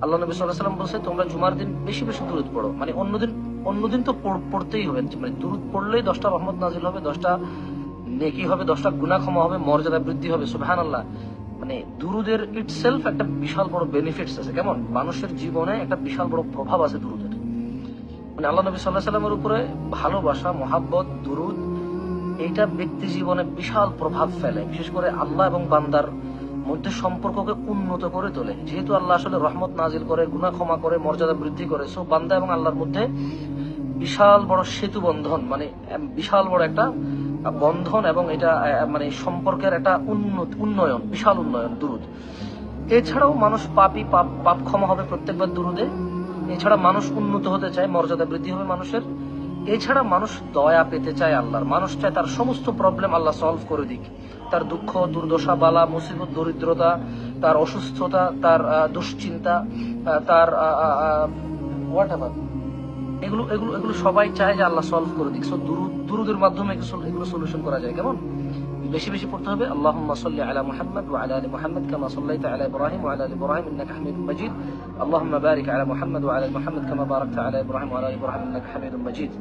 আল্লাহ নবী সাল্লাল্লাহু আলাইহি ওয়াসাল্লাম বলছে তোমরা জুমার দিন বেশি বেশি দুরূদ পড়ো, মানে অন্যদিন তো পড়তেই হবে, মানে দুরূদ পড়লেই 10টা রহমত নাজিল হবে, 10টা নেকি হবে, 10টা গুনাহ ক্ষমা হবে, মর্যাদা বৃদ্ধি হবে। সুবহানাল্লাহ। মানে দুরুদের ইটসেলফ একটা বিশাল বড় বেনিফিটস আছে, কেমন মানুষের জীবনে একটা বিশাল বড় প্রভাব আছে দুরুদের। মানে আল্লাহ নবী সাল্লাল্লাহু আলাইহি ওয়াসাল্লামের উপরে ভালোবাসা, মহাব্বত, দুরুদ, এইটা ব্যক্তি জীবনে বিশাল প্রভাব ফেলে, বিশেষ করে আল্লাহ এবং বান্দার মধ্যে সম্পর্ককে উন্নত করে তোলে। যেহেতু আল্লাহ আসলে রহমত নাজিল করে, গুনাহ ক্ষমা করে, মর্যাদা বৃদ্ধি করে, সো বান্দা এবং আল্লাহর মধ্যে বিশাল বড় সেতু বন্ধন, মানে বিশাল বড় একটা বন্ধন, এবং এটা মানে সম্পর্কের একটা উন্নয়ন, বিশাল উন্নয়ন দুরুদ। এছাড়াও মানুষ পাপ ক্ষমা হবে প্রত্যেকবার দুরুদে। এছাড়া মানুষ উন্নত হতে চায়, মর্যাদা বৃদ্ধি হবে মানুষের। এছাড়া মানুষ দয়া পেতে চায় আল্লাহর, মানুষ চায় তার সমস্ত প্রবলেম আল্লাহ সলভ করে দিক, তার দুঃখ, দুর্দশা, বালা, মুসিবত, দরিদ্রতা, তার অসুস্থতা, তার দুশ্চিন্তা, তার হোয়াট এভার, এগুলো এগুলো এগুলো সবাই চায় যে আল্লাহ সলভ করে দিক। সো দুরুদের মাধ্যমে এগুলো সলিউশন করা যায়। কেমন বেশি বেশি পড়তে হবে। আল্লাহুম্মা সাল্লি আলা মুহাম্মাদ ওয়া আলা আলি মুহাম্মাদ কামা সাল্লাইতা আলা ইব্রাহিম ওয়া আলা আলি ইব্রাহিম ইন্নাকা হামিদুম মাজিদ। আল্লাহুম্মা বারিক আলা মুহাম্মাদ ওয়া আলা আলি মুহাম্মাদ কামা বারাকতা আলা ইব্রাহিম ওয়া আলা আলি ইব্রাহিম ইন্নাকা হামিদুম মাজিদ।